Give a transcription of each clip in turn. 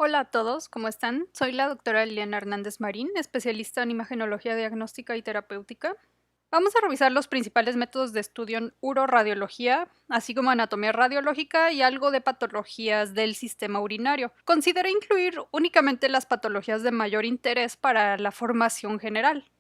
Hola a todos, ¿cómo están? Soy la doctora Liliana Hernández Marín, especialista en imagenología diagnóstica y terapéutica. Vamos a revisar los principales métodos de estudio en uroradiología, así como anatomía radiológica y algo de patologías del sistema urinario. Consideré incluir únicamente las patologías de mayor interés para la formación general.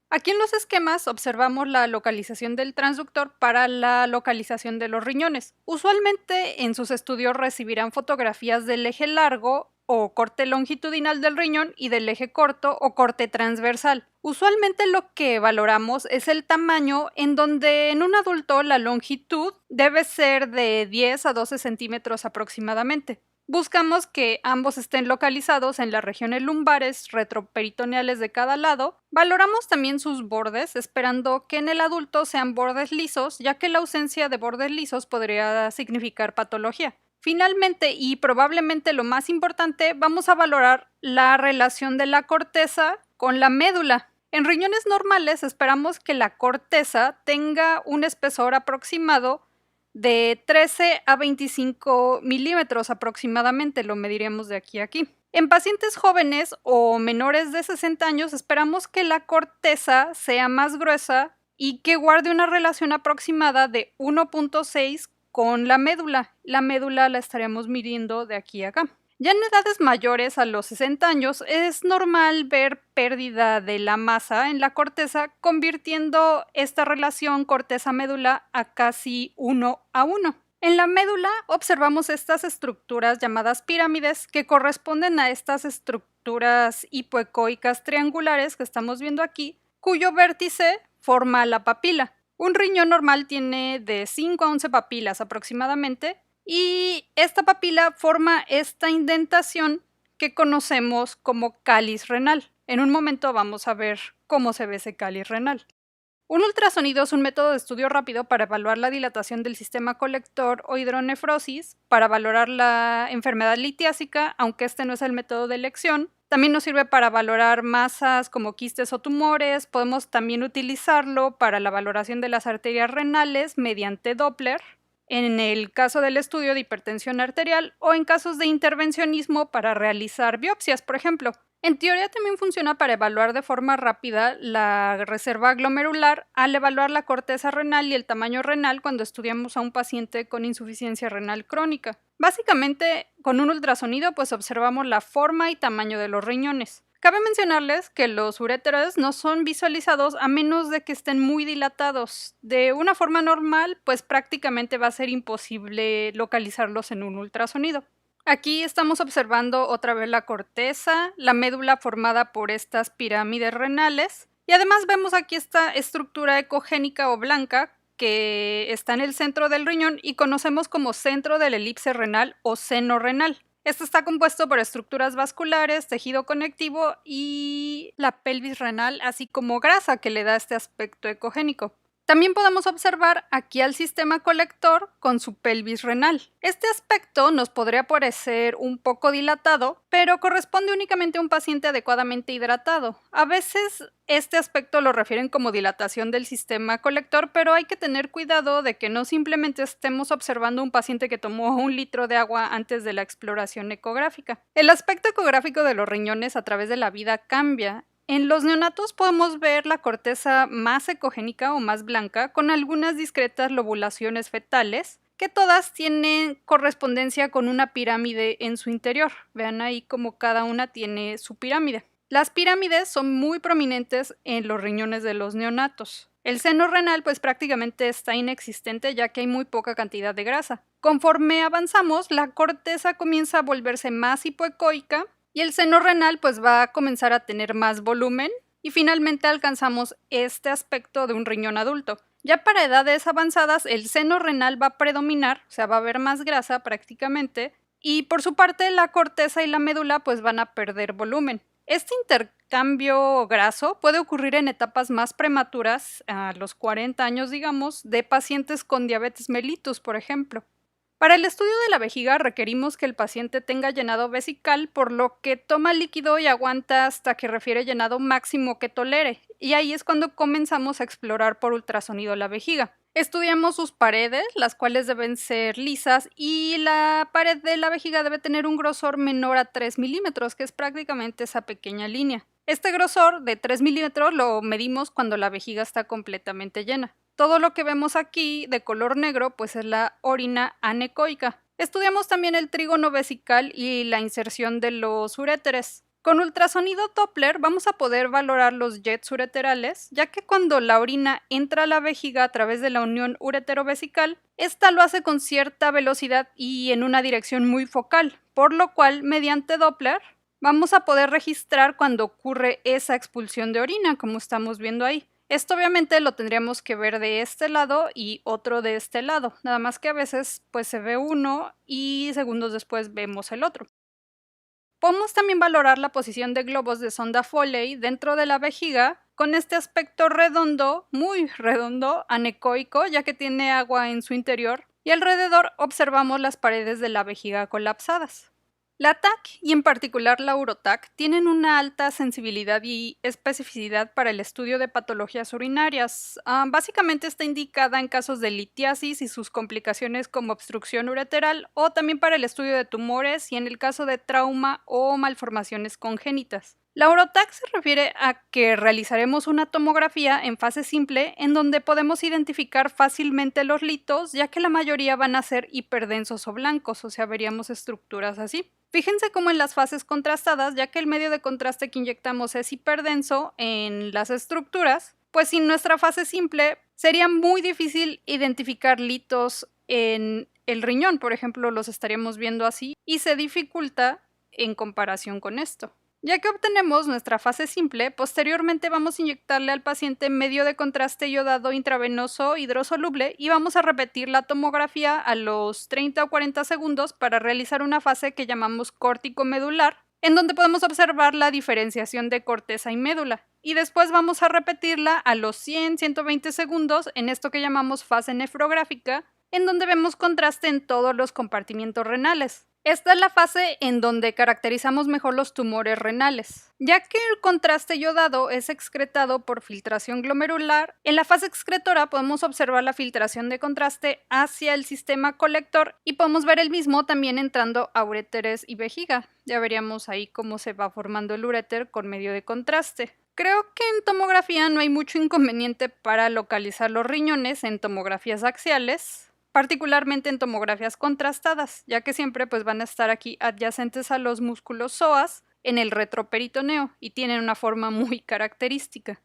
Aquí en los esquemas observamos la localización del transductor para la localización de los riñones. Usualmente en sus estudios recibirán fotografías del eje largo o corte longitudinal del riñón y del eje corto o corte transversal. Usualmente lo que valoramos es el tamaño, en donde en un adulto la longitud debe ser de 10 a 12 centímetros aproximadamente. Buscamos que ambos estén localizados en las regiones lumbares retroperitoneales de cada lado. Valoramos también sus bordes, esperando que en el adulto sean bordes lisos, ya que la ausencia de bordes lisos podría significar patología. Finalmente, y probablemente lo más importante, vamos a valorar la relación de la corteza con la médula. En riñones normales esperamos que la corteza tenga un espesor aproximado de 13 a 25 milímetros aproximadamente, lo mediremos de aquí a aquí. En pacientes jóvenes o menores de 60 años esperamos que la corteza sea más gruesa y que guarde una relación aproximada de 1.6 con la médula. La médula la estaremos midiendo de aquí a acá. Ya en edades mayores, a los 60 años, es normal ver pérdida de la masa en la corteza, convirtiendo esta relación corteza-médula a casi 1:1. En la médula observamos estas estructuras llamadas pirámides, que corresponden a estas estructuras hipoecoicas triangulares que estamos viendo aquí, cuyo vértice forma la papila. Un riñón normal tiene de 5 a 11 papilas aproximadamente, y esta papila forma esta indentación que conocemos como cáliz renal. En un momento vamos a ver cómo se ve ese cáliz renal. Un ultrasonido es un método de estudio rápido para evaluar la dilatación del sistema colector o hidronefrosis, para valorar la enfermedad litiásica, aunque este no es el método de elección. También nos sirve para valorar masas como quistes o tumores. Podemos también utilizarlo para la valoración de las arterias renales mediante Doppler, en el caso del estudio de hipertensión arterial, o en casos de intervencionismo para realizar biopsias, por ejemplo. En teoría también funciona para evaluar de forma rápida la reserva glomerular al evaluar la corteza renal y el tamaño renal cuando estudiamos a un paciente con insuficiencia renal crónica. Básicamente, con un ultrasonido pues observamos la forma y tamaño de los riñones. Cabe mencionarles que los uréteros no son visualizados a menos de que estén muy dilatados. De una forma normal, pues prácticamente va a ser imposible localizarlos en un ultrasonido. Aquí estamos observando otra vez la corteza, la médula formada por estas pirámides renales, y además vemos aquí esta estructura ecogénica o blanca que está en el centro del riñón y conocemos como centro de la elipse renal o seno renal. Este está compuesto por estructuras vasculares, tejido conectivo y la pelvis renal, así como grasa que le da este aspecto ecogénico. También podemos observar aquí al sistema colector con su pelvis renal. Este aspecto nos podría parecer un poco dilatado, pero corresponde únicamente a un paciente adecuadamente hidratado. A veces este aspecto lo refieren como dilatación del sistema colector, pero hay que tener cuidado de que no simplemente estemos observando un paciente que tomó 1 litro de agua antes de la exploración ecográfica. El aspecto ecográfico de los riñones a través de la vida cambia. En los neonatos podemos ver la corteza más ecogénica o más blanca, con algunas discretas lobulaciones fetales, que todas tienen correspondencia con una pirámide en su interior. Vean ahí como cada una tiene su pirámide. Las pirámides son muy prominentes en los riñones de los neonatos. El seno renal pues prácticamente está inexistente, ya que hay muy poca cantidad de grasa. Conforme avanzamos, la corteza comienza a volverse más hipoecoica y el seno renal pues va a comenzar a tener más volumen, y finalmente alcanzamos este aspecto de un riñón adulto. Ya para edades avanzadas el seno renal va a predominar, o sea, va a haber más grasa prácticamente, y por su parte la corteza y la médula pues van a perder volumen. Este intercambio graso puede ocurrir en etapas más prematuras, a los 40 años digamos, de pacientes con diabetes mellitus, por ejemplo. Para el estudio de la vejiga requerimos que el paciente tenga llenado vesical, por lo que toma líquido y aguanta hasta que refiere llenado máximo que tolere, y ahí es cuando comenzamos a explorar por ultrasonido la vejiga. Estudiamos sus paredes, las cuales deben ser lisas, y la pared de la vejiga debe tener un grosor menor a 3 milímetros, que es prácticamente esa pequeña línea. Este grosor de 3 milímetros lo medimos cuando la vejiga está completamente llena. Todo lo que vemos aquí de color negro pues es la orina anecoica. Estudiamos también el trígono vesical y la inserción de los uréteres. Con ultrasonido Doppler vamos a poder valorar los jets ureterales, ya que cuando la orina entra a la vejiga a través de la unión uretero-vesical, esta lo hace con cierta velocidad y en una dirección muy focal, por lo cual mediante Doppler vamos a poder registrar cuando ocurre esa expulsión de orina, como estamos viendo ahí. Esto obviamente lo tendríamos que ver de este lado y otro de este lado, nada más que a veces pues se ve uno y segundos después vemos el otro. Podemos también valorar la posición de globos de sonda Foley dentro de la vejiga con este aspecto redondo, muy redondo, anecoico, ya que tiene agua en su interior, y alrededor observamos las paredes de la vejiga colapsadas. La TAC y en particular la Urotac tienen una alta sensibilidad y especificidad para el estudio de patologías urinarias. Básicamente está indicada en casos de litiasis y sus complicaciones como obstrucción ureteral o también para el estudio de tumores y en el caso de trauma o malformaciones congénitas. La Urotac se refiere a que realizaremos una tomografía en fase simple en donde podemos identificar fácilmente los litos, ya que la mayoría van a ser hiperdensos o blancos, o sea, veríamos estructuras así. Fíjense cómo en las fases contrastadas, ya que el medio de contraste que inyectamos es hiperdenso en las estructuras, pues sin nuestra fase simple sería muy difícil identificar litos en el riñón, por ejemplo, los estaríamos viendo así, y se dificulta en comparación con esto. Ya que obtenemos nuestra fase simple, posteriormente vamos a inyectarle al paciente medio de contraste yodado intravenoso hidrosoluble y vamos a repetir la tomografía a los 30 o 40 segundos para realizar una fase que llamamos córtico-medular, en donde podemos observar la diferenciación de corteza y médula. Y después vamos a repetirla a los 100-120 segundos en esto que llamamos fase nefrográfica, en donde vemos contraste en todos los compartimientos renales. Esta es la fase en donde caracterizamos mejor los tumores renales. Ya que el contraste yodado es excretado por filtración glomerular, en la fase excretora podemos observar la filtración de contraste hacia el sistema colector y podemos ver el mismo también entrando a uréteres y vejiga. Ya veríamos ahí cómo se va formando el uréter con medio de contraste. Creo que en tomografía no hay mucho inconveniente para localizar los riñones en tomografías axiales, particularmente en tomografías contrastadas, ya que siempre pues van a estar aquí adyacentes a los músculos psoas en el retroperitoneo y tienen una forma muy característica.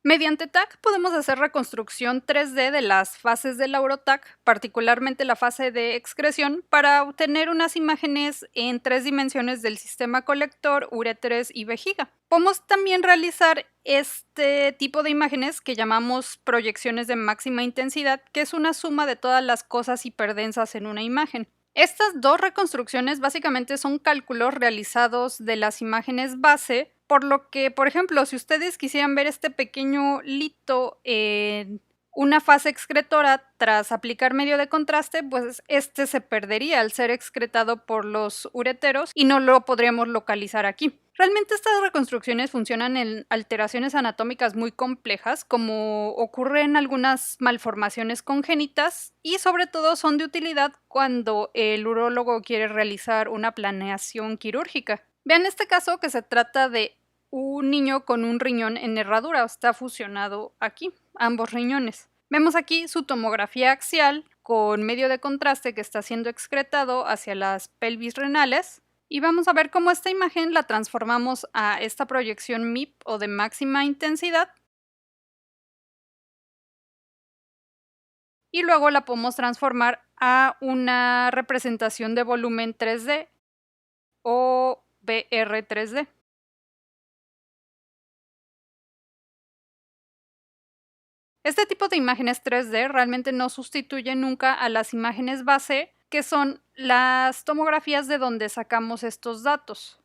Mediante TAC podemos hacer reconstrucción 3D de las fases de la Urotac, particularmente la fase de excreción, para obtener unas imágenes en 3 dimensiones del sistema colector, uréteres y vejiga. Podemos también realizar este tipo de imágenes que llamamos proyecciones de máxima intensidad, que es una suma de todas las cosas hiperdensas en una imagen. Estas dos reconstrucciones básicamente son cálculos realizados de las imágenes base, por lo que, por ejemplo, si ustedes quisieran ver este pequeño lito en una fase excretora tras aplicar medio de contraste, pues este se perdería al ser excretado por los ureteros y no lo podríamos localizar aquí. Realmente estas reconstrucciones funcionan en alteraciones anatómicas muy complejas, como ocurre en algunas malformaciones congénitas, y sobre todo son de utilidad cuando el urólogo quiere realizar una planeación quirúrgica. Vean este caso que se trata de un niño con un riñón en herradura, está fusionado aquí, ambos riñones. Vemos aquí su tomografía axial con medio de contraste que está siendo excretado hacia las pelvis renales. Y vamos a ver cómo esta imagen la transformamos a esta proyección MIP o de máxima intensidad. Y luego la podemos transformar a una representación de volumen 3D o VR 3D. Este tipo de imágenes 3D realmente no sustituyen nunca a las imágenes base, que son las tomografías de donde sacamos estos datos.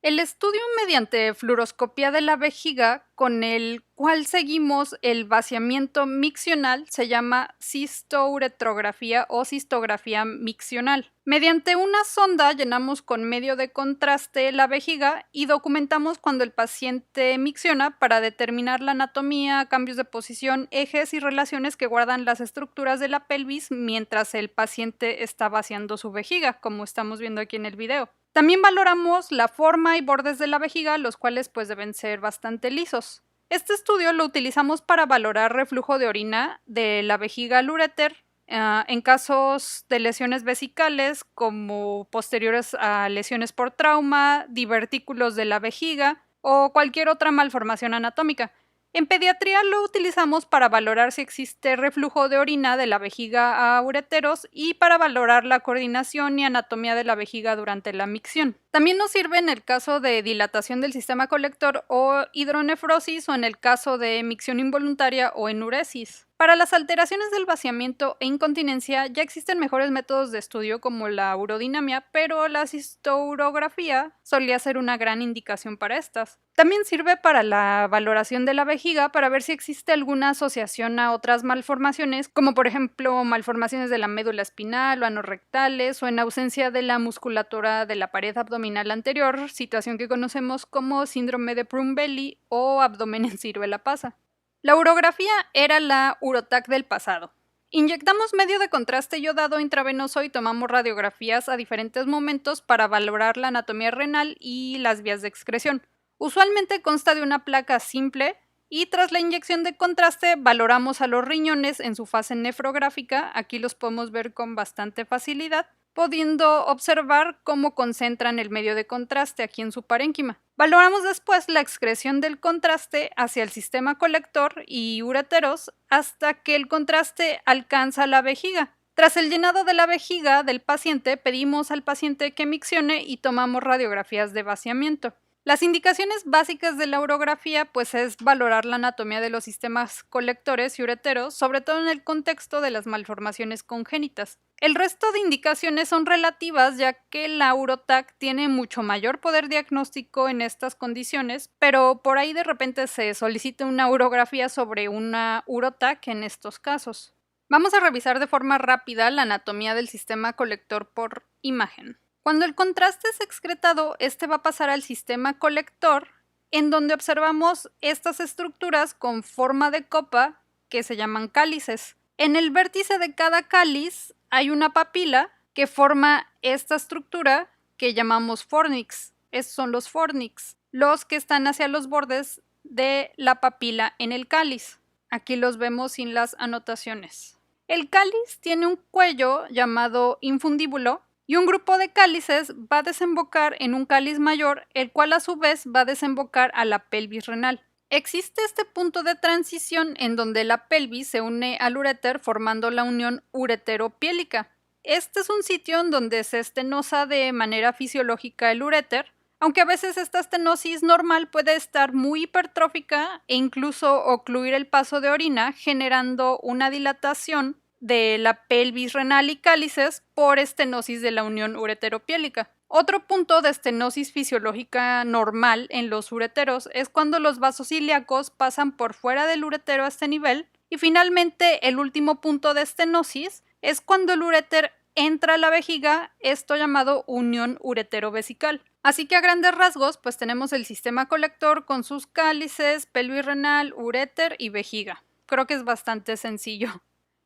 El estudio mediante fluoroscopía de la vejiga, con el cual seguimos el vaciamiento miccional, se llama cistouretrografía o cistografía miccional. Mediante una sonda llenamos con medio de contraste la vejiga y documentamos cuando el paciente micciona para determinar la anatomía, cambios de posición, ejes y relaciones que guardan las estructuras de la pelvis mientras el paciente está vaciando su vejiga, como estamos viendo aquí en el video. También valoramos la forma y bordes de la vejiga, los cuales pues deben ser bastante lisos. Este estudio lo utilizamos para valorar reflujo de orina de la vejiga al uréter en casos de lesiones vesicales como posteriores a lesiones por trauma, divertículos de la vejiga o cualquier otra malformación anatómica. En pediatría lo utilizamos para valorar si existe reflujo de orina de la vejiga a ureteros y para valorar la coordinación y anatomía de la vejiga durante la micción. También nos sirve en el caso de dilatación del sistema colector o hidronefrosis o en el caso de micción involuntaria o enuresis. Para las alteraciones del vaciamiento e incontinencia ya existen mejores métodos de estudio como la urodinamia, pero la cistourografía solía ser una gran indicación para estas. También sirve para la valoración de la vejiga para ver si existe alguna asociación a otras malformaciones, como por ejemplo malformaciones de la médula espinal o anorrectales o en ausencia de la musculatura de la pared abdominal anterior, situación que conocemos como síndrome de Prunbelly o abdomen en ciruela pasa. La urografía era la urotac del pasado. Inyectamos medio de contraste yodado intravenoso y tomamos radiografías a diferentes momentos para valorar la anatomía renal y las vías de excreción. Usualmente consta de una placa simple y tras la inyección de contraste valoramos a los riñones en su fase nefrográfica, aquí los podemos ver con bastante facilidad, pudiendo observar cómo concentran el medio de contraste aquí en su parénquima. Valoramos después la excreción del contraste hacia el sistema colector y ureteros hasta que el contraste alcanza la vejiga. Tras el llenado de la vejiga del paciente, pedimos al paciente que miccione y tomamos radiografías de vaciamiento. Las indicaciones básicas de la urografía pues es valorar la anatomía de los sistemas colectores y ureteros, sobre todo en el contexto de las malformaciones congénitas. El resto de indicaciones son relativas ya que la urotac tiene mucho mayor poder diagnóstico en estas condiciones, pero por ahí de repente se solicita una urografía sobre una urotac en estos casos. Vamos a revisar de forma rápida la anatomía del sistema colector por imagen. Cuando el contraste es excretado, este va a pasar al sistema colector, en donde observamos estas estructuras con forma de copa que se llaman cálices. En el vértice de cada cáliz hay una papila que forma esta estructura que llamamos fornix. Estos son los fornix, los que están hacia los bordes de la papila en el cáliz. Aquí los vemos sin las anotaciones. El cáliz tiene un cuello llamado infundíbulo y un grupo de cálices va a desembocar en un cáliz mayor, el cual a su vez va a desembocar a la pelvis renal. Existe este punto de transición en donde la pelvis se une al uréter formando la unión ureteropiélica. Este es un sitio en donde se estenosa de manera fisiológica el uréter, aunque a veces esta estenosis normal puede estar muy hipertrófica e incluso ocluir el paso de orina, generando una dilatación de la pelvis renal y cálices por estenosis de la unión ureteropiélica. Otro punto de estenosis fisiológica normal en los ureteros es cuando los vasos ilíacos pasan por fuera del uretero a este nivel y finalmente el último punto de estenosis es cuando el uréter entra a la vejiga, esto llamado unión uretero-vesical. Así que a grandes rasgos pues tenemos el sistema colector con sus cálices, pelvis renal, uréter y vejiga. Creo que es bastante sencillo.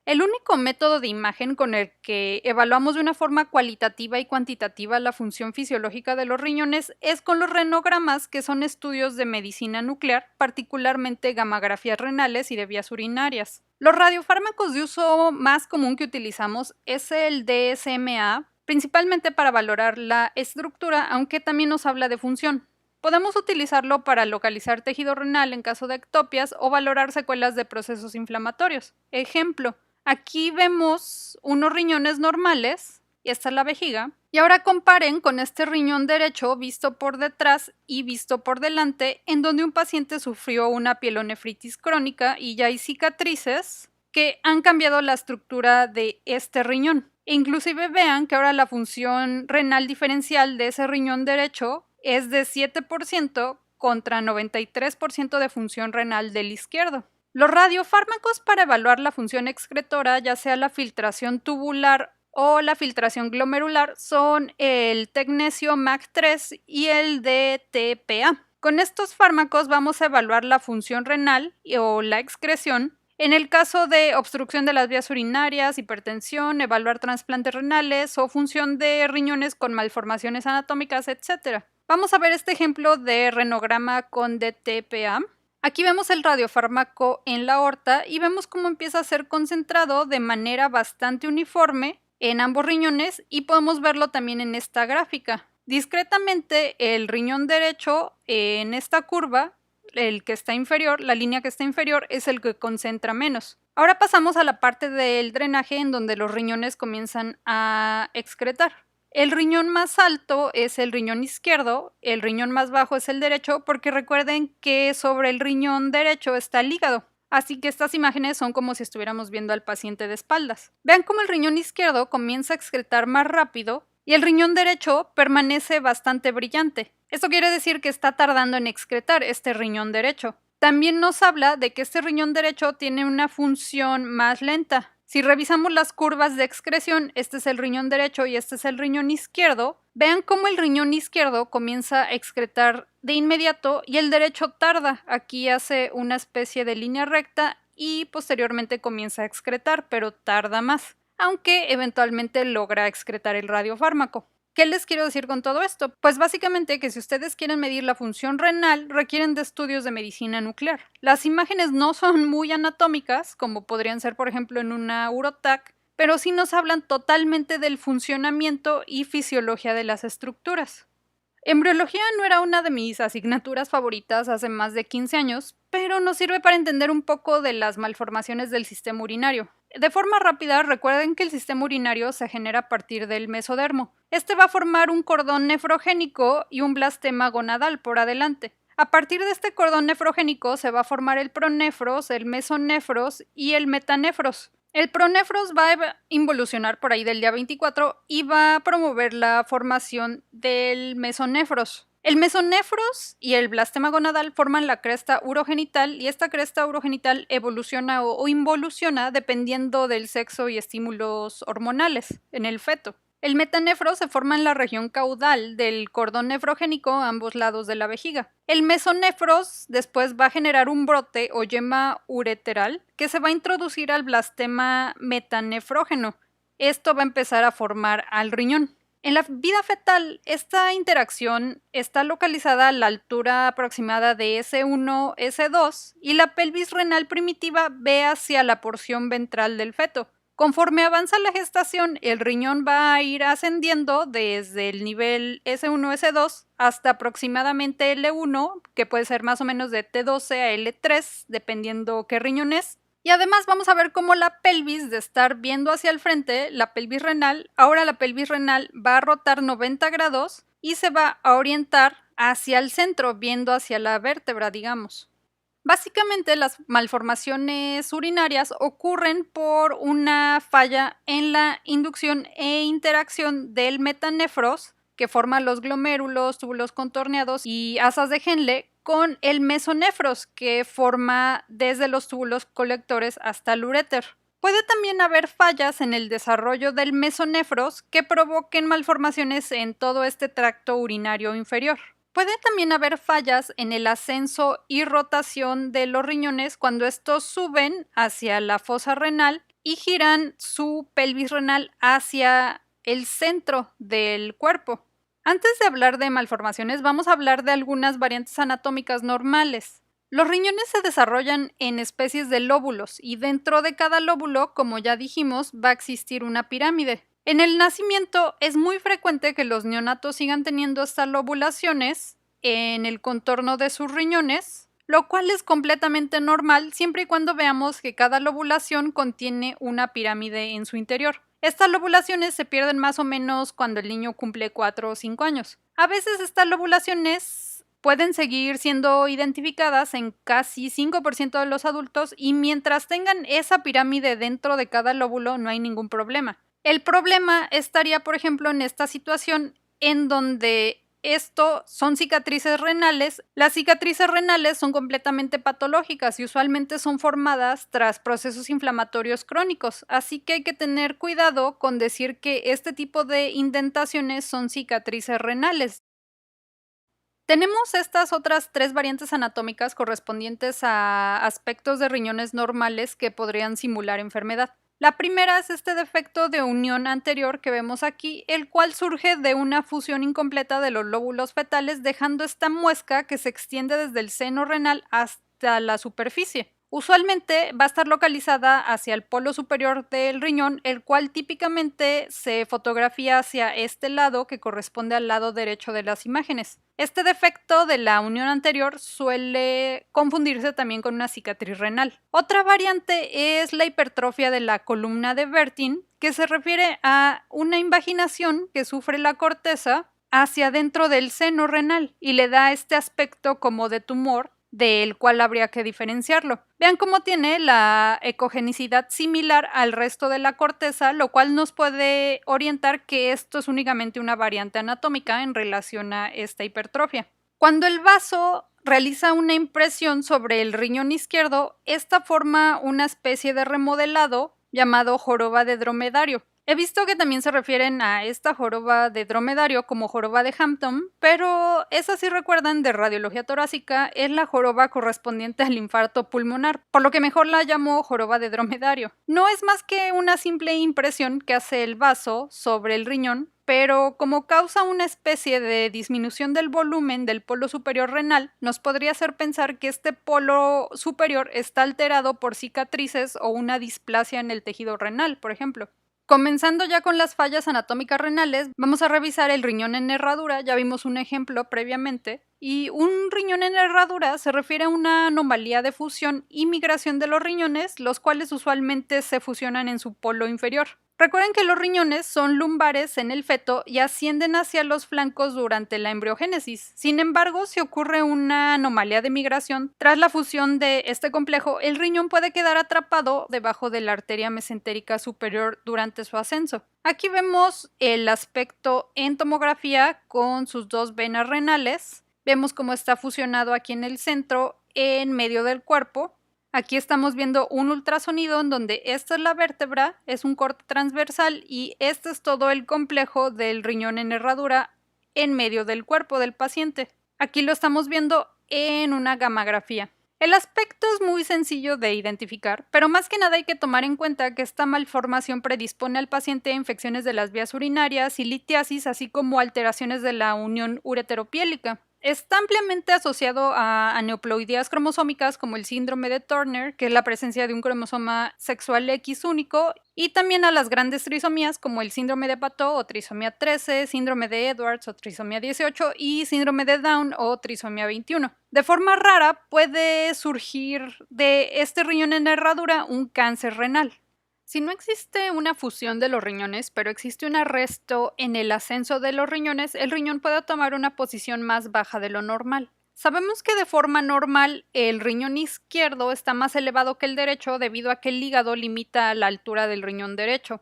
El único método de imagen con el que evaluamos de una forma cualitativa y cuantitativa la función fisiológica de los riñones es con los renogramas, que son estudios de medicina nuclear, particularmente gammagrafías renales y de vías urinarias. Los radiofármacos de uso más común que utilizamos es el DSMA, principalmente para valorar la estructura, aunque también nos habla de función. Podemos utilizarlo para localizar tejido renal en caso de ectopias o valorar secuelas de procesos inflamatorios. Ejemplo, aquí vemos unos riñones normales, y esta es la vejiga, y ahora comparen con este riñón derecho visto por detrás y visto por delante, en donde un paciente sufrió una pielonefritis crónica y ya hay cicatrices que han cambiado la estructura de este riñón. E inclusive vean que ahora la función renal diferencial de ese riñón derecho es de 7% contra 93% de función renal del izquierdo. Los radiofármacos para evaluar la función excretora, ya sea la filtración tubular o la filtración glomerular, son el tecnesio MAC3 y el DTPA. Con estos fármacos vamos a evaluar la función renal o la excreción. En el caso de obstrucción de las vías urinarias, hipertensión, evaluar trasplantes renales o función de riñones con malformaciones anatómicas, etc. Vamos a ver este ejemplo de renograma con DTPA. Aquí vemos el radiofármaco en la aorta y vemos cómo empieza a ser concentrado de manera bastante uniforme en ambos riñones y podemos verlo también en esta gráfica. Discretamente, el riñón derecho en esta curva, el que está inferior, la línea que está inferior, es el que concentra menos. Ahora pasamos a la parte del drenaje en donde los riñones comienzan a excretar. El riñón más alto es el riñón izquierdo, el riñón más bajo es el derecho, porque recuerden que sobre el riñón derecho está el hígado. Así que estas imágenes son como si estuviéramos viendo al paciente de espaldas. Vean cómo el riñón izquierdo comienza a excretar más rápido y el riñón derecho permanece bastante brillante. Esto quiere decir que está tardando en excretar este riñón derecho. También nos habla de que este riñón derecho tiene una función más lenta. Si revisamos las curvas de excreción, este es el riñón derecho y este es el riñón izquierdo, vean cómo el riñón izquierdo comienza a excretar de inmediato y el derecho tarda. Aquí hace una especie de línea recta y posteriormente comienza a excretar, pero tarda más, aunque eventualmente logra excretar el radiofármaco. ¿Qué les quiero decir con todo esto? Pues básicamente que si ustedes quieren medir la función renal, requieren de estudios de medicina nuclear. Las imágenes no son muy anatómicas, como podrían ser por ejemplo en una urotac, pero sí nos hablan totalmente del funcionamiento y fisiología de las estructuras. Embriología no era una de mis asignaturas favoritas hace más de 15 años, pero nos sirve para entender un poco de las malformaciones del sistema urinario. De forma rápida, recuerden que el sistema urinario se genera a partir del mesodermo. Este va a formar un cordón nefrogénico y un blastema gonadal por adelante. A partir de este cordón nefrogénico se va a formar el pronefros, el mesonefros y el metanefros. El pronefros va a involucionar por ahí del día 24 y va a promover la formación del mesonefros. El mesonefros y el blastema gonadal forman la cresta urogenital y esta cresta urogenital evoluciona o involuciona dependiendo del sexo y estímulos hormonales en el feto. El metanefro se forma en la región caudal del cordón nefrogénico a ambos lados de la vejiga. El mesonefros después va a generar un brote o yema ureteral que se va a introducir al blastema metanefrógeno. Esto va a empezar a formar al riñón. En la vida fetal, esta interacción está localizada a la altura aproximada de S1, S2 y la pelvis renal primitiva ve hacia la porción ventral del feto. Conforme avanza la gestación, el riñón va a ir ascendiendo desde el nivel S1, S2 hasta aproximadamente L1, que puede ser más o menos de T12 a L3, dependiendo qué riñón es. Y además vamos a ver cómo la pelvis, de estar viendo hacia el frente, la pelvis renal, ahora la pelvis renal va a rotar 90 grados y se va a orientar hacia el centro, viendo hacia la vértebra, digamos. Básicamente las malformaciones urinarias ocurren por una falla en la inducción e interacción del metanefros, que forma los glomérulos, túbulos contorneados y asas de Henle, con el mesonefros, que forma desde los túbulos colectores hasta el uréter. Puede también haber fallas en el desarrollo del mesonefros que provoquen malformaciones en todo este tracto urinario inferior. Puede también haber fallas en el ascenso y rotación de los riñones cuando estos suben hacia la fosa renal y giran su pelvis renal hacia el centro del cuerpo. Antes de hablar de malformaciones, vamos a hablar de algunas variantes anatómicas normales. Los riñones se desarrollan en especies de lóbulos y dentro de cada lóbulo, como ya dijimos, va a existir una pirámide. En el nacimiento es muy frecuente que los neonatos sigan teniendo estas lobulaciones en el contorno de sus riñones, lo cual es completamente normal siempre y cuando veamos que cada lobulación contiene una pirámide en su interior. Estas lobulaciones se pierden más o menos cuando el niño cumple 4 o 5 años. A veces estas lobulaciones pueden seguir siendo identificadas en casi 5% de los adultos y mientras tengan esa pirámide dentro de cada lóbulo no hay ningún problema. El problema estaría, por ejemplo, en esta situación en donde Esto son cicatrices renales. Las cicatrices renales son completamente patológicas y usualmente son formadas tras procesos inflamatorios crónicos, así que hay que tener cuidado con decir que este tipo de indentaciones son cicatrices renales. Tenemos estas otras 3 variantes anatómicas correspondientes a aspectos de riñones normales que podrían simular enfermedad. La primera es este defecto de unión anterior que vemos aquí, el cual surge de una fusión incompleta de los lóbulos fetales, dejando esta muesca que se extiende desde el seno renal hasta la superficie. Usualmente va a estar localizada hacia el polo superior del riñón, el cual típicamente se fotografía hacia este lado que corresponde al lado derecho de las imágenes. Este defecto de la unión anterior suele confundirse también con una cicatriz renal. Otra variante es la hipertrofia de la columna de Bertin, que se refiere a una invaginación que sufre la corteza hacia dentro del seno renal y le da este aspecto como de tumor, del cual habría que diferenciarlo. Vean cómo tiene la ecogenicidad similar al resto de la corteza, lo cual nos puede orientar que esto es únicamente una variante anatómica en relación a esta hipertrofia. Cuando el vaso realiza una impresión sobre el riñón izquierdo, esta forma una especie de remodelado llamado joroba de dromedario. He visto que también se refieren a esta joroba de dromedario como joroba de Hampton, pero esa, si recuerdan, de radiología torácica es la joroba correspondiente al infarto pulmonar, por lo que mejor la llamo joroba de dromedario. No es más que una simple impresión que hace el vaso sobre el riñón, pero como causa una especie de disminución del volumen del polo superior renal, nos podría hacer pensar que este polo superior está alterado por cicatrices o una displasia en el tejido renal, por ejemplo. Comenzando ya con las fallas anatómicas renales, vamos a revisar el riñón en herradura, ya vimos un ejemplo previamente, y un riñón en herradura se refiere a una anomalía de fusión y migración de los riñones, los cuales usualmente se fusionan en su polo inferior. Recuerden que los riñones son lumbares en el feto y ascienden hacia los flancos durante la embriogénesis. Sin embargo, si ocurre una anomalía de migración, tras la fusión de este complejo, el riñón puede quedar atrapado debajo de la arteria mesentérica superior durante su ascenso. Aquí vemos el aspecto en tomografía con sus 2 venas renales. Vemos cómo está fusionado aquí en el centro, en medio del cuerpo. Aquí estamos viendo un ultrasonido en donde esta es la vértebra, es un corte transversal y este es todo el complejo del riñón en herradura en medio del cuerpo del paciente. Aquí lo estamos viendo en una gammagrafía. El aspecto es muy sencillo de identificar, pero más que nada hay que tomar en cuenta que esta malformación predispone al paciente a infecciones de las vías urinarias y litiasis, así como alteraciones de la unión ureteropiélica. Está ampliamente asociado a aneuploidías cromosómicas como el síndrome de Turner, que es la presencia de un cromosoma sexual X único, y también a las grandes trisomías como el síndrome de Patot o trisomía 13, síndrome de Edwards o trisomía 18 y síndrome de Down o trisomía 21. De forma rara puede surgir de este riñón en herradura un cáncer renal. Si no existe una fusión de los riñones, pero existe un arresto en el ascenso de los riñones, el riñón puede tomar una posición más baja de lo normal. Sabemos que de forma normal el riñón izquierdo está más elevado que el derecho debido a que el hígado limita la altura del riñón derecho.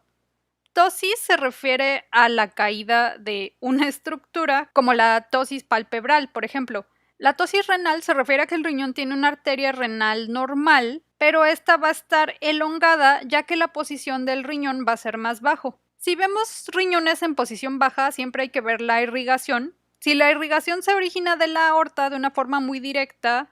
Ptosis se refiere a la caída de una estructura como la ptosis palpebral, por ejemplo. La ptosis renal se refiere a que el riñón tiene una arteria renal normal, pero esta va a estar elongada ya que la posición del riñón va a ser más bajo. Si vemos riñones en posición baja, siempre hay que ver la irrigación. Si la irrigación se origina de la aorta de una forma muy directa,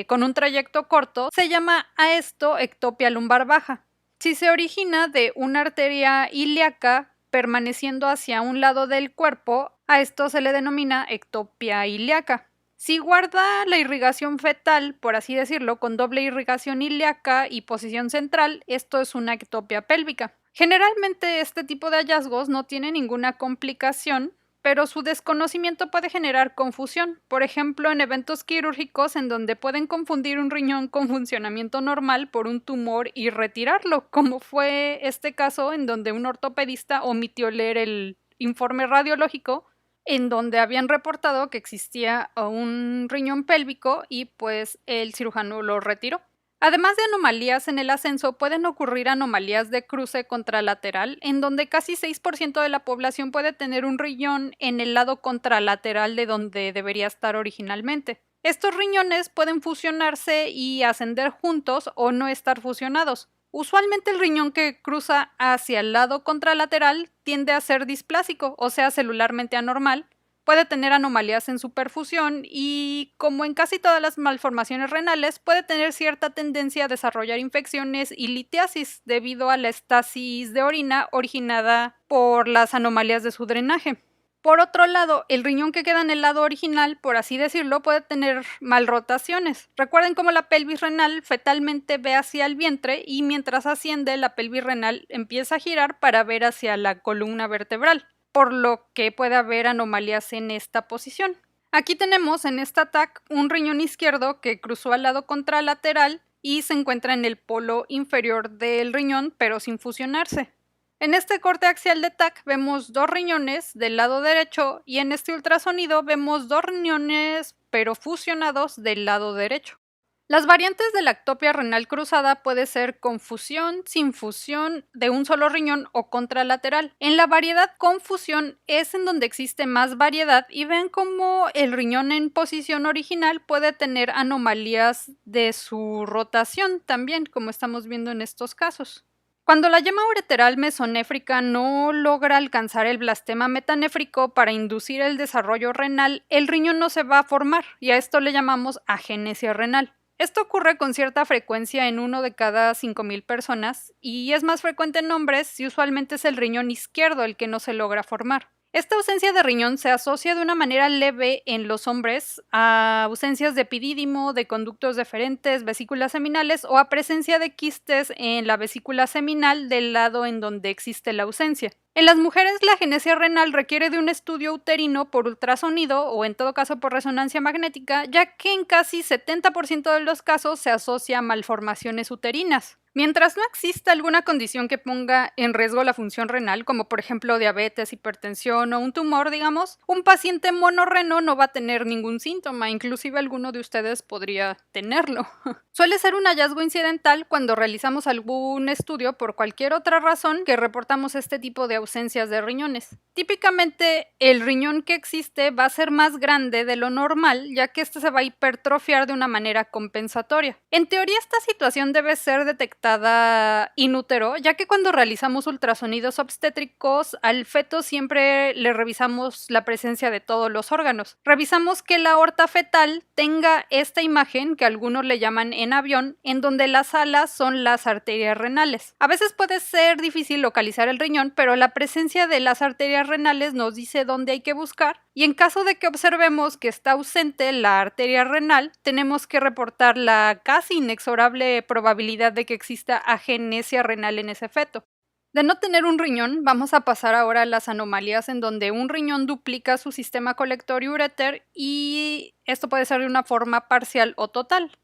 con un trayecto corto, se llama a esto ectopia lumbar baja. Si se origina de una arteria ilíaca permaneciendo hacia un lado del cuerpo, a esto se le denomina ectopia ilíaca. Si guarda la irrigación fetal, por así decirlo, con doble irrigación ilíaca y posición central, esto es una ectopia pélvica. Generalmente este tipo de hallazgos no tiene ninguna complicación, pero su desconocimiento puede generar confusión, por ejemplo en eventos quirúrgicos en donde pueden confundir un riñón con funcionamiento normal por un tumor y retirarlo, como fue este caso en donde un ortopedista omitió leer el informe radiológico en donde habían reportado que existía un riñón pélvico y pues el cirujano lo retiró. Además de anomalías en el ascenso, pueden ocurrir anomalías de cruce contralateral, en donde casi 6% de la población puede tener un riñón en el lado contralateral de donde debería estar originalmente. Estos riñones pueden fusionarse y ascender juntos o no estar fusionados. Usualmente el riñón que cruza hacia el lado contralateral tiende a ser displásico, o sea, celularmente anormal, puede tener anomalías en su perfusión y, como en casi todas las malformaciones renales, puede tener cierta tendencia a desarrollar infecciones y litiasis debido a la estasis de orina originada por las anomalías de su drenaje. Por otro lado, el riñón que queda en el lado original, por así decirlo, puede tener malrotaciones. Recuerden cómo la pelvis renal fetalmente ve hacia el vientre y mientras asciende, la pelvis renal empieza a girar para ver hacia la columna vertebral, por lo que puede haber anomalías en esta posición. Aquí tenemos en esta TAC un riñón izquierdo que cruzó al lado contralateral y se encuentra en el polo inferior del riñón, pero sin fusionarse. En este corte axial de TAC vemos dos riñones del lado derecho y en este ultrasonido vemos dos riñones pero fusionados del lado derecho. Las variantes de la ectopia renal cruzada puede ser con fusión, sin fusión, de un solo riñón o contralateral. En la variedad con fusión es en donde existe más variedad y ven cómo el riñón en posición original puede tener anomalías de su rotación también, como estamos viendo en estos casos. Cuando la yema ureteral mesonéfrica no logra alcanzar el blastema metanéfrico para inducir el desarrollo renal, el riñón no se va a formar y a esto le llamamos agenesia renal. Esto ocurre con cierta frecuencia en 1 de cada 5,000 personas y es más frecuente en hombres y usualmente es el riñón izquierdo el que no se logra formar. Esta ausencia de riñón se asocia de una manera leve en los hombres a ausencias de epidídimo, de conductos deferentes, vesículas seminales o a presencia de quistes en la vesícula seminal del lado en donde existe la ausencia. En las mujeres, la agenesia renal requiere de un estudio uterino por ultrasonido o en todo caso por resonancia magnética, ya que en casi 70% de los casos se asocia a malformaciones uterinas. Mientras no exista alguna condición que ponga en riesgo la función renal, como por ejemplo diabetes, hipertensión o un tumor, digamos, un paciente monorreno no va a tener ningún síntoma, inclusive alguno de ustedes podría tenerlo. Suele ser un hallazgo incidental cuando realizamos algún estudio por cualquier otra razón que reportamos este tipo de ausencias de riñones. Típicamente el riñón que existe va a ser más grande de lo normal, ya que este se va a hipertrofiar de una manera compensatoria. En teoría, esta situación debe ser detectada in útero, ya que cuando realizamos ultrasonidos obstétricos al feto siempre le revisamos la presencia de todos los órganos. Revisamos que la aorta fetal tenga esta imagen que algunos le llaman en avión, en donde las alas son las arterias renales. A veces puede ser difícil localizar el riñón, pero la presencia de las arterias renales nos dice dónde hay que buscar, y en caso de que observemos que está ausente la arteria renal, tenemos que reportar la casi inexorable probabilidad de que exista agenesia renal en ese feto. De no tener un riñón, vamos a pasar ahora a las anomalías en donde un riñón duplica su sistema colector y uréter y esto puede ser de una forma parcial o total.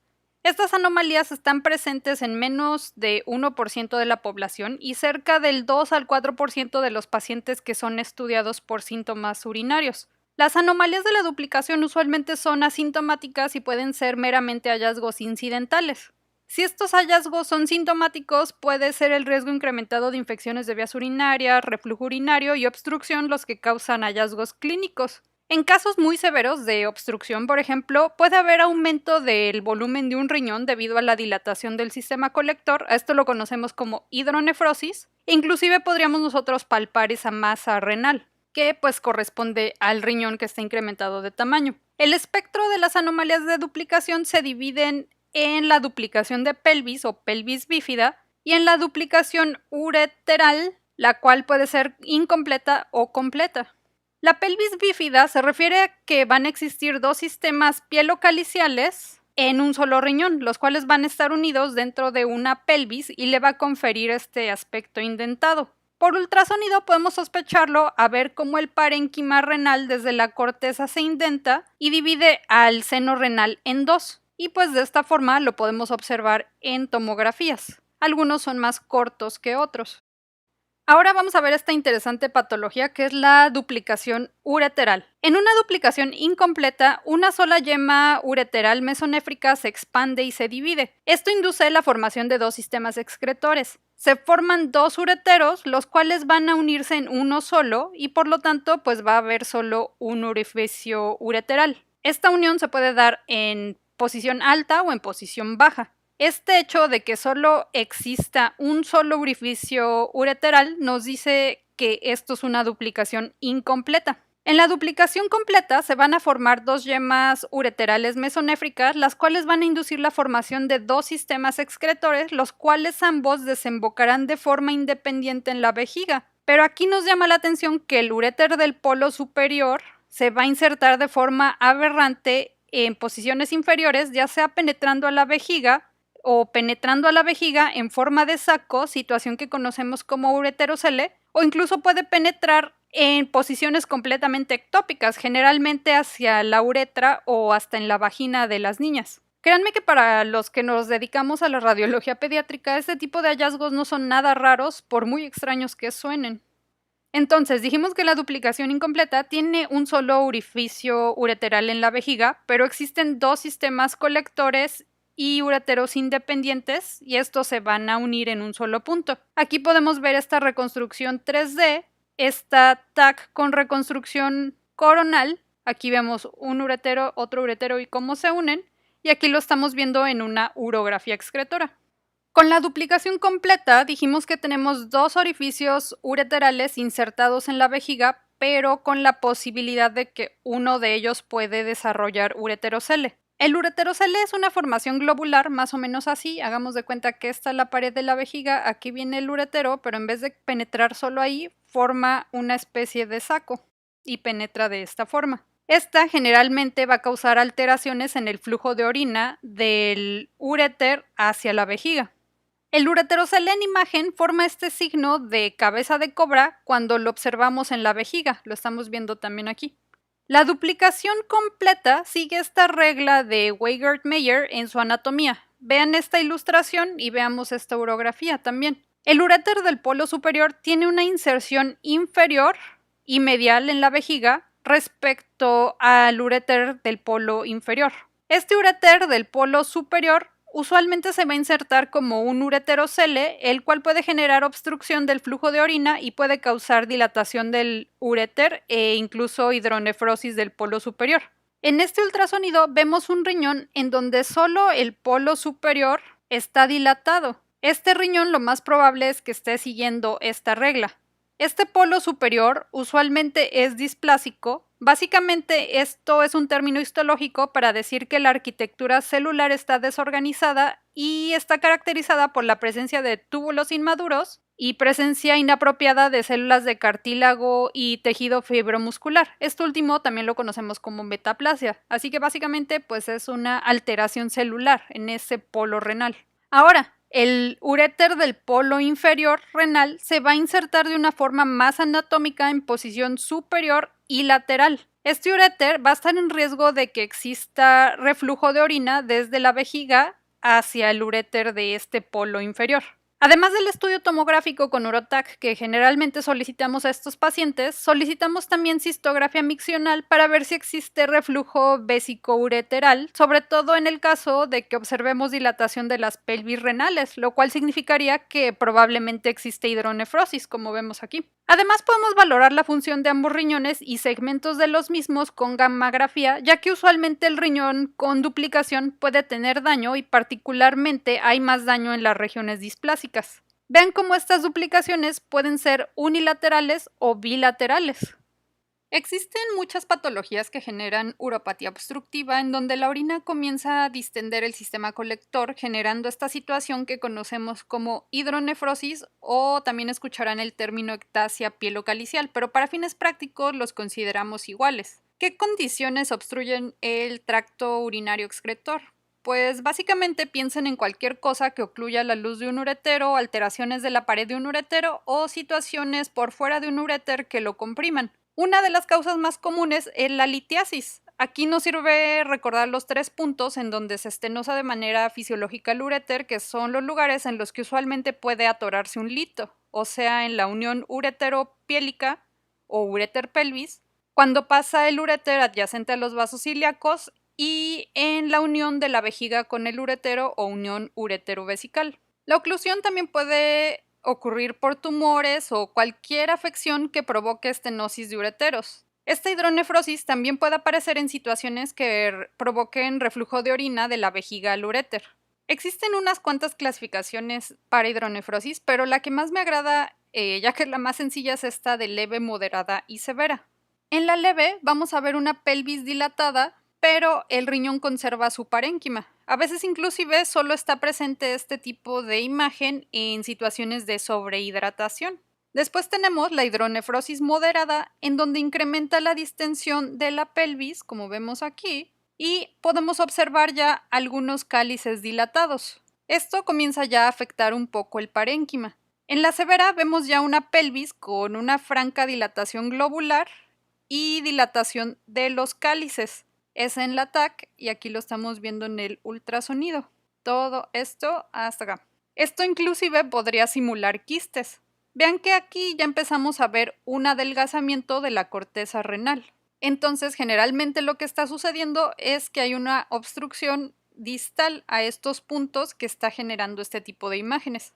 Estas anomalías están presentes en menos de 1% de la población y cerca del 2 al 4% de los pacientes que son estudiados por síntomas urinarios. Las anomalías de la duplicación usualmente son asintomáticas y pueden ser meramente hallazgos incidentales. Si estos hallazgos son sintomáticos, puede ser el riesgo incrementado de infecciones de vías urinarias, reflujo urinario y obstrucción los que causan hallazgos clínicos. En casos muy severos de obstrucción, por ejemplo, puede haber aumento del volumen de un riñón debido a la dilatación del sistema colector, a esto lo conocemos como hidronefrosis, e inclusive podríamos nosotros palpar esa masa renal, que pues corresponde al riñón que está incrementado de tamaño. El espectro de las anomalías de duplicación se dividen en la duplicación de pelvis o pelvis bífida y en la duplicación ureteral, la cual puede ser incompleta o completa. La pelvis bífida se refiere a que van a existir dos sistemas pielocaliciales en un solo riñón, los cuales van a estar unidos dentro de una pelvis y le va a conferir este aspecto indentado. Por ultrasonido podemos sospecharlo a ver cómo el parénquima renal desde la corteza se indenta y divide al seno renal en dos. Y pues de esta forma lo podemos observar en tomografías. Algunos son más cortos que otros. Ahora vamos a ver esta interesante patología que es la duplicación ureteral. En una duplicación incompleta, una sola yema ureteral mesonéfrica se expande y se divide. Esto induce la formación de dos sistemas excretores. Se forman dos ureteros, los cuales van a unirse en uno solo y por lo tanto pues va a haber solo un orificio ureteral. Esta unión se puede dar en posición alta o en posición baja. Este hecho de que solo exista un solo orificio ureteral nos dice que esto es una duplicación incompleta. En la duplicación completa se van a formar dos yemas ureterales mesonéfricas, las cuales van a inducir la formación de dos sistemas excretores, los cuales ambos desembocarán de forma independiente en la vejiga. Pero aquí nos llama la atención que el uréter del polo superior se va a insertar de forma aberrante en posiciones inferiores, ya sea penetrando a la vejiga o penetrando a la vejiga en forma de saco, situación que conocemos como ureterocele, o incluso puede penetrar en posiciones completamente ectópicas, generalmente hacia la uretra o hasta en la vagina de las niñas. Créanme que para los que nos dedicamos a la radiología pediátrica, este tipo de hallazgos no son nada raros, por muy extraños que suenen. Entonces, dijimos que la duplicación incompleta tiene un solo orificio ureteral en la vejiga, pero existen dos sistemas colectores y ureteros independientes y estos se van a unir en un solo punto. Aquí podemos ver esta reconstrucción 3D, esta TAC con reconstrucción coronal. Aquí vemos un uretero, otro uretero y cómo se unen, y aquí lo estamos viendo en una urografía excretora. Con la duplicación completa dijimos que tenemos dos orificios ureterales insertados en la vejiga, pero con la posibilidad de que uno de ellos puede desarrollar ureterocele. El ureterocele es una formación globular, más o menos así. Hagamos de cuenta que esta es la pared de la vejiga, aquí viene el uretero, pero en vez de penetrar solo ahí, forma una especie de saco y penetra de esta forma. Esta generalmente va a causar alteraciones en el flujo de orina del uréter hacia la vejiga. El ureterocele en imagen forma este signo de cabeza de cobra cuando lo observamos en la vejiga, lo estamos viendo también aquí. La duplicación completa sigue esta regla de Weigert-Meyer en su anatomía. Vean esta ilustración y veamos esta urografía también. El uréter del polo superior tiene una inserción inferior y medial en la vejiga respecto al uréter del polo inferior. Este uréter del polo superior usualmente se va a insertar como un ureterocele, el cual puede generar obstrucción del flujo de orina y puede causar dilatación del uréter e incluso hidronefrosis del polo superior. En este ultrasonido vemos un riñón en donde solo el polo superior está dilatado. Este riñón lo más probable es que esté siguiendo esta regla. Este polo superior usualmente es displásico. Básicamente esto es un término histológico para decir que la arquitectura celular está desorganizada y está caracterizada por la presencia de túbulos inmaduros y presencia inapropiada de células de cartílago y tejido fibromuscular. Esto último también lo conocemos como metaplasia, así que básicamente pues es una alteración celular en ese polo renal. Ahora, el uréter del polo inferior renal se va a insertar de una forma más anatómica en posición superior y lateral. Este uréter va a estar en riesgo de que exista reflujo de orina desde la vejiga hacia el uréter de este polo inferior. Además del estudio tomográfico con Urotac que generalmente solicitamos a estos pacientes, solicitamos también cistografía miccional para ver si existe reflujo vesicoureteral, sobre todo en el caso de que observemos dilatación de las pelvis renales, lo cual significaría que probablemente existe hidronefrosis, como vemos aquí. Además, podemos valorar la función de ambos riñones y segmentos de los mismos con gammagrafía, ya que usualmente el riñón con duplicación puede tener daño y particularmente hay más daño en las regiones displásicas. Vean cómo estas duplicaciones pueden ser unilaterales o bilaterales. Existen muchas patologías que generan uropatía obstructiva en donde la orina comienza a distender el sistema colector, generando esta situación que conocemos como hidronefrosis o también escucharán el término ectasia pielocalicial, pero para fines prácticos los consideramos iguales. ¿Qué condiciones obstruyen el tracto urinario excretor? Pues básicamente piensen en cualquier cosa que ocluya la luz de un uretero, alteraciones de la pared de un uretero o situaciones por fuera de un uréter que lo compriman. Una de las causas más comunes es la litiasis. Aquí nos sirve recordar los 3 puntos en donde se estenosa de manera fisiológica el uréter, que son los lugares en los que usualmente puede atorarse un lito, o sea, en la unión ureteropiélica o ureter pelvis, cuando pasa el uréter adyacente a los vasos ilíacos y en la unión de la vejiga con el uretero o unión ureterovesical. La oclusión también puede ocurrir por tumores o cualquier afección que provoque estenosis de ureteros. Esta hidronefrosis también puede aparecer en situaciones que provoquen reflujo de orina de la vejiga al uréter. Existen unas cuantas clasificaciones para hidronefrosis, pero la que más me agrada, ya que es la más sencilla, es esta de leve, moderada y severa. En la leve vamos a ver una pelvis dilatada, pero el riñón conserva su parénquima. A veces inclusive solo está presente este tipo de imagen en situaciones de sobrehidratación. Después tenemos la hidronefrosis moderada, en donde incrementa la distensión de la pelvis, como vemos aquí, y podemos observar ya algunos cálices dilatados. Esto comienza ya a afectar un poco el parénquima. En la severa vemos ya una pelvis con una franca dilatación globular y dilatación de los cálices. Es en la TAC y aquí lo estamos viendo en el ultrasonido. Todo esto hasta acá. Esto inclusive podría simular quistes. Vean que aquí ya empezamos a ver un adelgazamiento de la corteza renal. Entonces, generalmente lo que está sucediendo es que hay una obstrucción distal a estos puntos que está generando este tipo de imágenes.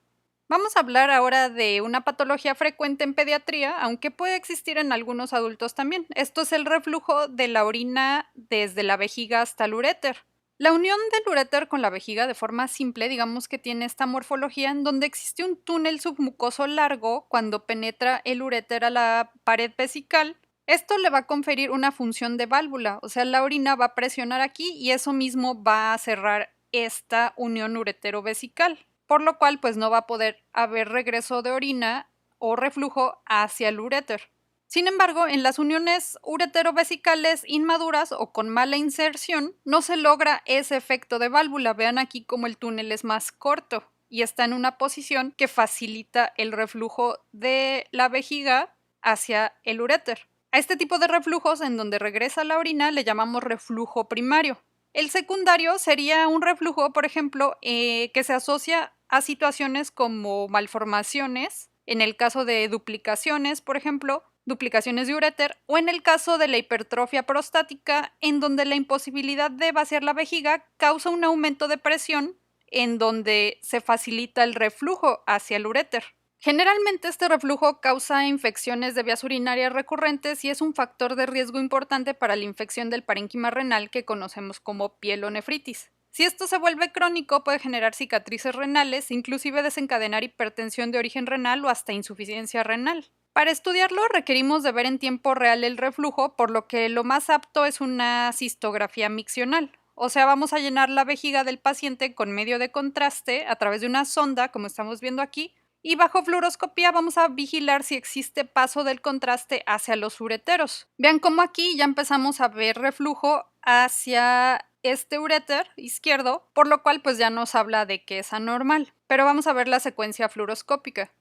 Vamos a hablar ahora de una patología frecuente en pediatría, aunque puede existir en algunos adultos también. Esto es el reflujo de la orina desde la vejiga hasta el uréter. La unión del uréter con la vejiga de forma simple, digamos que tiene esta morfología en donde existe un túnel submucoso largo cuando penetra el uréter a la pared vesical. Esto le va a conferir una función de válvula, o sea, la orina va a presionar aquí y eso mismo va a cerrar esta unión uretero-vesical, por lo cual pues no va a poder haber regreso de orina o reflujo hacia el uréter. Sin embargo, en las uniones ureterovesicales inmaduras o con mala inserción, no se logra ese efecto de válvula. Vean aquí cómo el túnel es más corto y está en una posición que facilita el reflujo de la vejiga hacia el uréter. A este tipo de reflujos en donde regresa la orina le llamamos reflujo primario. El secundario sería un reflujo, por ejemplo, que se asocia a situaciones como malformaciones, en el caso de duplicaciones, por ejemplo, duplicaciones de uréter, o en el caso de la hipertrofia prostática, en donde la imposibilidad de vaciar la vejiga causa un aumento de presión en donde se facilita el reflujo hacia el uréter. Generalmente este reflujo causa infecciones de vías urinarias recurrentes y es un factor de riesgo importante para la infección del parénquima renal que conocemos como pielonefritis. Si esto se vuelve crónico, puede generar cicatrices renales, inclusive desencadenar hipertensión de origen renal o hasta insuficiencia renal. Para estudiarlo requerimos de ver en tiempo real el reflujo, por lo que lo más apto es una cistografía miccional. O sea, vamos a llenar la vejiga del paciente con medio de contraste a través de una sonda, como estamos viendo aquí, y bajo fluoroscopía vamos a vigilar si existe paso del contraste hacia los ureteros. Vean cómo aquí ya empezamos a ver reflujo hacia este uréter izquierdo, por lo cual pues ya nos habla de que es anormal. Pero vamos a ver la secuencia fluoroscópica.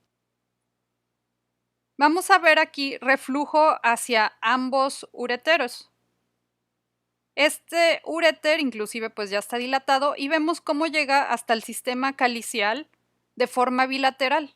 Vamos a ver aquí reflujo hacia ambos ureteros. Este uréter inclusive pues ya está dilatado y vemos cómo llega hasta el sistema calicial de forma bilateral.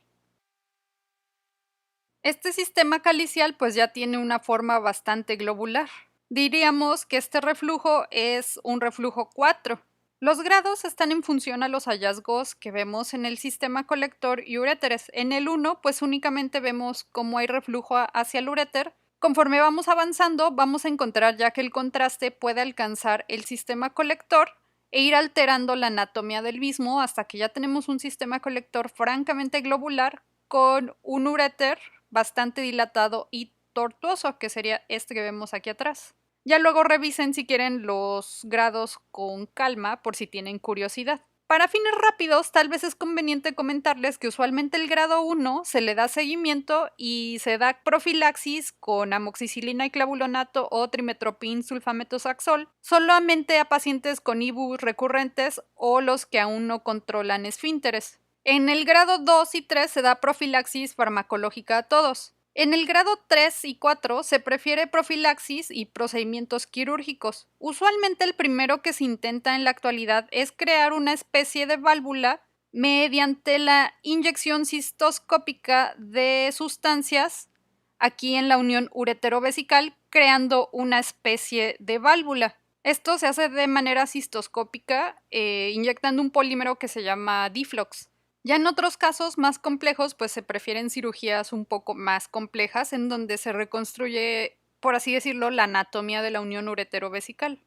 Este sistema calicial pues ya tiene una forma bastante globular. Diríamos que este reflujo es un reflujo 4. Los grados están en función a los hallazgos que vemos en el sistema colector y uréteres. En el 1 pues únicamente vemos cómo hay reflujo hacia el uréter. Conforme vamos avanzando vamos a encontrar ya que el contraste puede alcanzar el sistema colector e ir alterando la anatomía del mismo hasta que ya tenemos un sistema colector francamente globular con un uréter bastante dilatado y tortuoso, que sería este que vemos aquí atrás. Ya luego revisen si quieren los grados con calma por si tienen curiosidad. Para fines rápidos, tal vez es conveniente comentarles que usualmente el grado 1 se le da seguimiento y se da profilaxis con amoxicilina y clavulonato o trimetoprim sulfametoxazol solamente a pacientes con IBUs recurrentes o los que aún no controlan esfínteres. En el grado 2 y 3 se da profilaxis farmacológica a todos. En el grado 3 y 4 se prefiere profilaxis y procedimientos quirúrgicos. Usualmente el primero que se intenta en la actualidad es crear una especie de válvula mediante la inyección cistoscópica de sustancias aquí en la unión ureterovesical, creando una especie de válvula. Esto se hace de manera cistoscópica, inyectando un polímero que se llama Diflox. Ya en otros casos más complejos, pues se prefieren cirugías un poco más complejas en donde se reconstruye, por así decirlo, la anatomía de la unión ureterovesical.